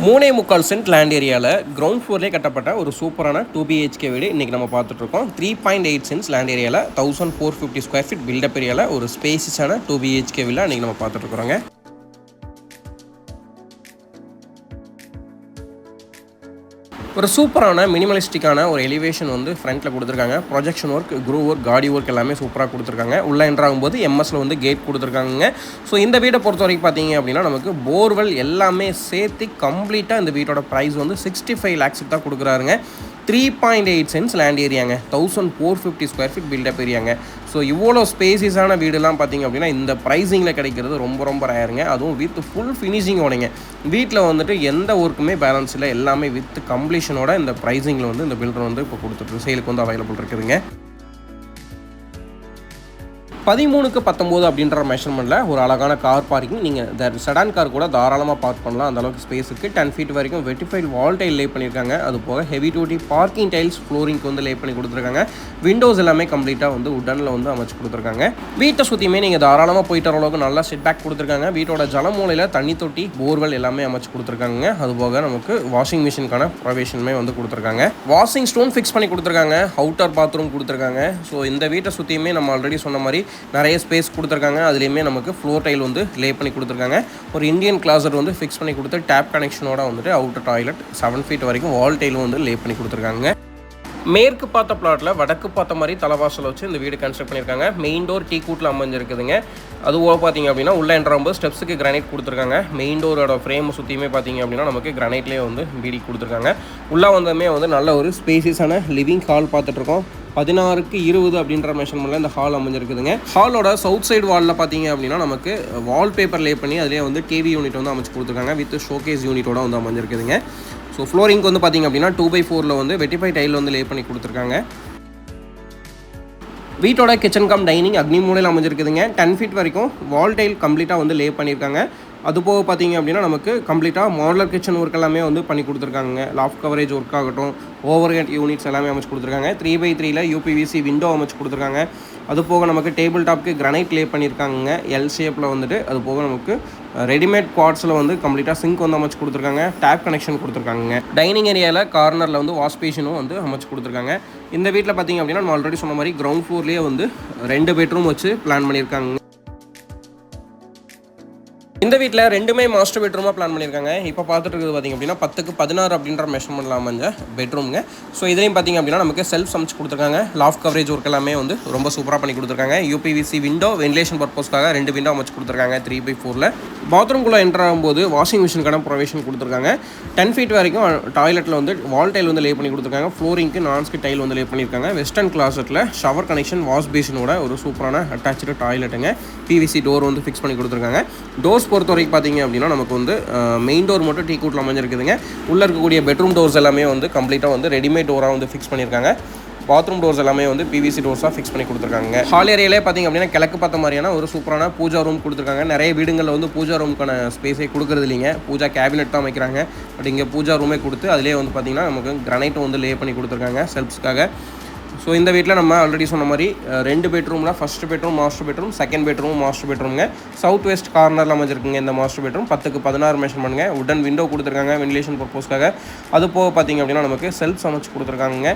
3.25 cent land ஏரியாவில் ground ஃப்ளோர்லேயே கட்டப்பட்ட ஒரு சூப்பரான 2 BHK வீடு இன்றைக்கி நம்ம பார்த்துட்ருக்கோம். 3.8 சென்ட்ஸ் லேண்ட் ஏரியாவில் 1450 ஸ்கொயர் ஃபீட் பில்டப் ஏரியாவில் ஒரு ஸ்பேசிஸான 2 BHK வீடு இன்றைக்கி நம்ம பார்த்துட்ருக்குறோங்க. ஒரு சூப்பரான மினிமலிஸ்டிக்கான ஒரு எலிவேஷன் வந்து ஃப்ரண்ட்டில் கொடுத்துருக்காங்க. ப்ரொஜெக்ஷன் ஒர்க், க்ரூ ஒர்க், காடி ஒர்க் எல்லாமே சூப்பராக கொடுத்துருக்காங்க. உள்ளே என்ட்ராகும்போது எம்எஸ்ல வந்து கேட் கொடுத்துருக்காங்க. ஸோ இந்த வீடை பொறுத்த வரைக்கும் பார்த்தீங்க அப்படின்னா நமக்கு போர்வெல் எல்லாமே சேர்த்து கம்ப்ளீட்டாக இந்த வீட்டோட ப்ரைஸ் வந்து 65 lakhs தான் கொடுக்குறாருங்க. 3.8 சென்ட்ஸ் லேண்ட் ஏரியாங்க, 1450 ஸ்கொயர் ஃபீட் பில்டப் ஏரியாங்க. ஸோ இவ்வளோ ஸ்பேசிஸான வீடுலாம் பார்த்திங்க அப்படின்னா இந்த ப்ரைஸிங்கில் கிடைக்கிறது ரொம்ப ரேருங்க. அதுவும் வித் ஃபுல் ஃபினிஷிங்கோடைங்க. வீட்டில் வந்துட்டு எந்த ஒர்க்குமே பேலன்ஸ் இல்லை, எல்லாமே வித் கம்ப்ளீஷனோட இந்த ப்ரைஸிங்கில் வந்து இந்த பில்டர் வந்து இப்போ கொடுத்துட்டு சேலுக்கு வந்து அவைலபிள் இருக்குதுங்க. 13:19 அப்படின்ற மெஷர்மெண்ட்டில் ஒரு அழகான கார் பார்க்கிங். நீங்கள் செடான் கார் கூட தாராளமாக பார்க் பண்ணலாம். அந்தளவுக்கு ஸ்பேஸுக்கு 10 feet வரைக்கும் வெட்டிஃபைட் வால் டைல் லே பண்ணியிருக்காங்க. அது போக ஹெவி டியூட்டி பார்க்கிங் டைல்ஸ் ஃப்ளோரிங்க்கு வந்து லே பண்ணி கொடுத்துருக்காங்க. விண்டோஸ் எல்லாமே கம்ப்ளீட்டாக வந்து உட்டனில் வந்து அமைச்சு கொடுத்துருக்காங்க. வீட்டை சுற்றியுமே நீங்கள் தாராளமாக போயிட்டு வர அளவுக்கு நல்லா செட் பேக் கொடுத்துருக்காங்க. வீட்டோட ஜலமூலையில் தண்ணி தொட்டி, போர்வெல் எல்லாமே அமைச்சு கொடுத்துருக்காங்க. அது போக நமக்கு வாஷிங் மிஷினுக்கான ப்ரொவிஷனுமே வந்து கொடுத்துருக்காங்க. வாஷிங் ஸ்டோன் ஃபிக்ஸ் பண்ணி கொடுத்துருக்காங்க. அவுட்டர் பாத்ரூம் கொடுத்துருக்காங்க. ஸோ இந்த வீட்டை சுற்றியுமே நம்ம ஆல்ரெடி சொன்ன மாதிரி நிறைய ஸ்பேஸ் கொடுத்துருக்காங்க. அதுலேயுமே நமக்கு ஃப்ளோர் டைல் வந்து லே பண்ணி கொடுத்துருக்காங்க. ஒரு இந்தியன் கிளாசட் வந்து ஃபிக்ஸ் பண்ணி கொடுத்து டேப் கனெக்ஷனோட வந்துட்டு அவுட்டர் டாய்லெட் 7 feet வரைக்கும் வால் டைலும் வந்து லே பண்ணி கொடுத்துருக்காங்க. மேற்கு பார்த்த பிளாட்டில் வடக்கு பார்த்த மாதிரி தலைவாசல் வச்சு இந்த வீடு கன்ஸ்ட்ரக்ட் பண்ணியிருக்காங்க. மெயின் டோர் டீ கூட்டில் அமைஞ்சிருக்குதுங்க. அதுபோக பார்த்தீங்க அப்படின்னா உள்ள என்ட்ராகும்போது ஸ்டெப்ஸுக்கு கிரானைட் கொடுத்துருக்காங்க. மெயின் டோரோட ஃப்ரேம் சுற்றியுமே பார்த்தீங்க அப்படின்னா நமக்கு கிரானைட்லேயே வந்து பீடி கொடுத்துருக்காங்க. உள்ளே வந்ததுமே வந்து நல்ல ஒரு ஸ்பேசிஸான லிவிங் ஹால் பார்த்துட்ருக்கோம். 16:20 அப்படின்ற மெஷர்மெண்ட்டில் இந்த ஹால் அமைஞ்சிருக்குதுங்க. ஹாலோட சவுத் சைடு வாலில் பார்த்தீங்க அப்படின்னா நமக்கு வால் பேப்பர் லே பண்ணி அதிலே வந்து டிவி யூனிட் வந்து அமைச்சு கொடுத்துருக்காங்க. வித் ஷோகேஸ் யூனிட்டோட வந்து அமைஞ்சிருக்குதுங்க. ஸோ ஃப்ளோரிங்க்கு வந்து பார்த்திங்க அப்படின்னா 2x4 வந்து வெட்டிஃபை டைல் வந்து லே பண்ணி கொடுத்துருக்காங்க. வீட்டோட கிச்சன் கம் டைனிங் அக்னி மூலையில் அமைஞ்சிருக்குதுங்க. 10 feet வரைக்கும் வால் டைல் கம்ப்ளீட்டாக வந்து லே பண்ணியிருக்காங்க. அது போக பார்த்தீங்க அப்படின்னா நமக்கு கம்ப்ளீட்டாக மாடலர் கிச்சன் ஒர்க் எல்லாமே வந்து பண்ணி கொடுத்துருக்காங்க. லாஃப்ட் கவரேஜ் ஒர்க் ஆகட்டும், ஓவர் ஹெட் யூனிட்ஸ் எல்லாமே அமைச்சு கொடுத்துருக்காங்க. 3x3 UPVC விண்டோ அமைச்சு கொடுத்துருக்காங்க. அது போக நமக்கு டேபிள் டாப்க்கு கிரானைட் லே பண்ணியிருக்காங்க எல் ஷேப்பில் வந்துட்டு. அது போக நமக்கு ரெடிமேட் குவார்ட்ஸில் வந்து கம்ப்ளீட்டாக சிங்க் வந்து அமைச்சு கொடுத்துருக்காங்க. டேப் கனெக்ஷன் கொடுத்துருக்காங்க. டைனிங் ஏரியாவில் கார்னரில் வந்து வாஷ் பேஷனும் வந்து அமைச்சு கொடுத்துருக்காங்க. இந்த வீட்டில் பார்த்திங்க அப்படின்னா நம்ம ஆல்ரெடி சொன்ன மாதிரி கிரவுண்ட் ஃப்ளோர்லேயே வந்து 2 bedroom வச்சு பிளான் பண்ணியிருக்காங்க. இந்த வீட்டில் 2மே மாஸ்டர் பெட்ரூமாக பிளான் பண்ணியிருக்காங்க. இப்போ பார்த்துட்டு இருக்குது பார்த்திங்க அப்படின்னா 10:16 அப்படின்ற மெஷர்மெண்ட்டில் அமைஞ்ச பெட்ரூம்ங்க. ஸோ இதுலேயும் பார்த்திங்க அப்படின்னா நமக்கு செல்ஃப் சமைச்சு கொடுத்துருக்காங்க. லாஃப்ட் கவரேஜ் ஒர்க் எல்லாமே வந்து ரொம்ப சூப்பராக பண்ணி கொடுத்துருக்காங்க. UPVC விண்டோ வென்டிலேஷன் பர்பஸ்க்காக 2 விண்டோ அமைச்சு கொடுத்துருக்காங்க 3x4. பாத்ரூம்குள்ளே என்டர் ஆகும்போது வாஷிங் மிஷினுக்கான ப்ரொவிஷன் கொடுத்துருக்காங்க. 10 feet வரைக்கும் டாய்லெட்டில் வந்து வால் டைல் வந்து லே பண்ணி கொடுத்துருக்காங்க. ஃப்ளோரிங்க்கு நான்ஸ்க்கு டைல் வந்து லே பண்ணியிருக்காங்க. வெஸ்டர்ன் கிளாசெட்டில் ஷவர் கனெக்ஷன், வாஷ் பேஷனோட ஒரு சூப்பரான அட்டாச்சு டாய்லெட்டுங்க. PVC டோர் வந்து ஃபிக்ஸ் பண்ணி கொடுத்துருக்காங்க. டோர்ஸ் பொறுத்த வரைக்கும் பார்த்தீங்க அப்படின்னா நமக்கு வந்து மெயின் டோர் மட்டும் டீ கூட்டில் அமைஞ்சிருக்குதுங்க. உள்ளே இருக்கக்கூடிய பெட்ரூம் டோர்ஸ் எல்லாமே வந்து கம்ப்ளீட்டாக வந்து ரெடிமேட் டோராக வந்து ஃபிக்ஸ் பண்ணியிருக்காங்க. பாத்ரூம் டோர்ஸ் எல்லாமே வந்து PVC டோர்ஸாக ஃபிக்ஸ் பண்ணி கொடுத்துருக்காங்க. ஹால் ஏரியாலே பார்த்திங்க அப்படின்னா கிழக்கு பார்த்த மாதிரியான ஒரு சூப்பரான பூஜா ரூம் கொடுத்துருக்காங்க. நிறைய வீடுகளில் வந்து பூஜா ரூமுக்கான ஸ்பேஸே கொடுக்குறது இல்லைங்க. பூஜா கேபினெட் தான் வைக்கிறாங்க. பட் இங்கே பூஜா ரூமே கொடுத்து அதிலே வந்து பார்த்திங்கன்னா நமக்கு கிரானைட்டும் வந்து லே பண்ணி கொடுத்துருக்காங்க செல்ஃப்ஸ்க்காக. ஸோ இந்த வீட்டில் நம்ம ஆல்ரெடி சொன்ன மாதிரி 2 bedroomல first bedroom master bedroom, second bedroom master பெட்ரூம்ங்க. சவுத் வெஸ்ட் கார்னரில் அமைஞ்சிருக்குங்க இந்த மாஸ்டர் பெட்ரூம். 10:16 மெஷர்மெண்ட்டுங்க. உடன் விண்டோ கொடுத்துருக்காங்க வென்டிலேஷன் பர்பஸ்க்காக. அது போக பார்த்திங்க அப்படின்னா நமக்கு செல்ஃப் சமைச்சு கொடுத்துருக்காங்க.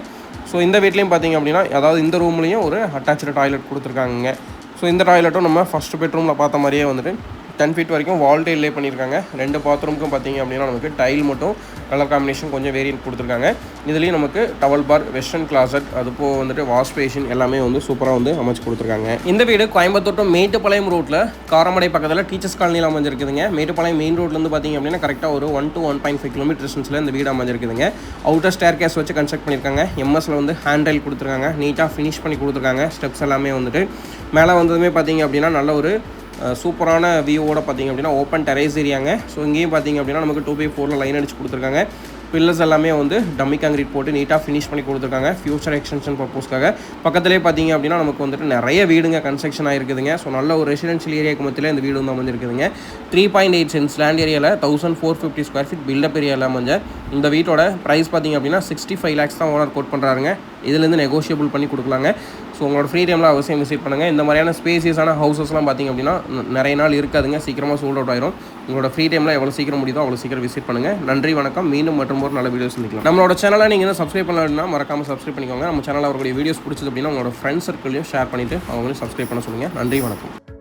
ஸோ இந்த வீட்லேயும் பார்த்திங்க அப்படின்னா அதாவது இந்த ரூம்லேயும் ஒரு அட்டாச்சு டாய்லெட் கொடுத்துருக்காங்க. ஸோ இந்த டாய்லெட்டும் நம்ம ஃபஸ்ட் பெட்ரூமில் பார்த்த மாதிரியே வந்துட்டு 10 feet வரைக்கும் வால் டைல் லே பண்ணியிருக்காங்க. 2 பாத்ரூமுக்கும் பார்த்திங்க அப்படின்னா நமக்கு டைல் மட்டும் கலர் காம்பினேஷன் கொஞ்சம் வேரியன்ட் கொடுத்துருக்காங்க. இதுலேயும் நமக்கு டவல் பார், வெஸ்டர்ன் கிளாசட், அது போக வந்துட்டு வாஷ் பேஷன் எல்லாமே வந்து சூப்பராக வந்து அமைச்சு கொடுத்துருக்காங்க. இந்த வீடு கோயம்புத்தூர் டு மேட்டுப்பாளையம் ரோட்டில் காரமடை பக்கத்தில் டீச்சர்ஸ் காலனியில் அமைஞ்சிருக்குதுங்க. மேட்டுப்பாளையம் மெயின் ரோட்லேருந்து பார்த்திங்க அப்படின்னா கரெக்டாக ஒரு 1 to 1.5 kilometer டிஸ்டன்ஸில் இந்த வீடு அமைஞ்சிருக்குதுங்க. அவுட்டர் ஸ்டேர் கேஸ் வச்சு கன்ஸ்ட்ரக்ட் பண்ணியிருக்காங்க. எம்எஸ்ல வந்து ஹேண்ட் ரைல் கொடுத்துருக்காங்க. நீட்டாக ஃபினிஷ் பண்ணி கொடுத்துருக்காங்க. ஸ்டெப்ஸ் எல்லாமே வந்துட்டு மேலே வந்ததுமே பார்த்திங்க அப்படின்னா நல்ல ஒரு சூப்பரான வியூவோட பார்த்திங்க அப்படின்னா ஓப்பன் டெரேஸ் ஏரியாங்க. ஸோ இங்கேயும் பார்த்திங்க அப்படின்னா நமக்கு 2x4 லைன் அடிச்சு கொடுத்துருக்காங்க. பில்லர்ஸ் எல்லாமே வந்து டம்மி காங்கிரீட் போட்டு நீட்டாக ஃபினிஷ் பண்ணி கொடுத்துருக்காங்க ஃபியூச்சர் எக்ஸ்டென்ஷன் பர்பஸ்க்காக. பக்கத்துலேயே பார்த்திங்க அப்படின்னா நமக்கு வந்துட்டு நிறைய வீடுங்க கன்ஸ்ட்ரக்ஷன் ஆகிருக்குதுங்க. ஸோ நல்ல ஒரு ரெசிடென்ஷியல் ஏரியாவுக்கு மத்தியில் இந்த வீடு வந்து அமைஞ்சிருக்குதுங்க. 3.8 சென்ட்ஸ் லேண்ட் ஏரியாவில் 1450 ஸ்கொயர் ஃபீட் பில்டப் ஏரியாவில் அமைஞ்ச இந்த வீட்டோட ப்ரைஸ் பார்த்திங்க அப்படின்னா 65 lakhs தான் ஓனர் கோட் பண்ணுறாருங்க. இதுலேருந்து நெகோஷியபிள் பண்ணி கொடுக்கலாங்க. ஸோ உங்களோட ஃப்ரீ டைமில் அவசியம் விசிட் பண்ணுங்கள். இந்த மாதிரியான ஸ்பேசியஸான ஹவுசஸ்லாம் பார்த்திங்க அப்படின்னா நிறைய நாள் இருக்காதுங்க, சீக்கிரமாக சோல்ட் அவுட் ஆயிரும். உங்களோட ஃப்ரீ டைமில் எவ்வளோ சீக்கிரம் முடியுதோ அவ்வளோ சீக்கிரம் விசிட் பண்ணுங்கள். நன்றி, வணக்கம். மீண்டும் மற்றும் ஒரு நல்ல வீடியோஸ் சந்திக்கலாம். நம்மளோட சேனலை நீங்கள் இன்னும் சப்ஸ்கிரைப் பண்ணலன்னா மறக்காமல் சப்ஸ்கிரைப் பண்ணிக்கோங்க. நம்ம சேனலில் அவருடைய வீடியோஸ் பிடிச்சது அப்படின்னா உங்களோட ஃப்ரெண்ட்ஸ் சர்க்கிளையும் ஷேர் பண்ணிவிட்டு அவங்களையும் சப்ஸ்கிரைப் பண்ண சொல்லுங்கள். நன்றி, வணக்கம்.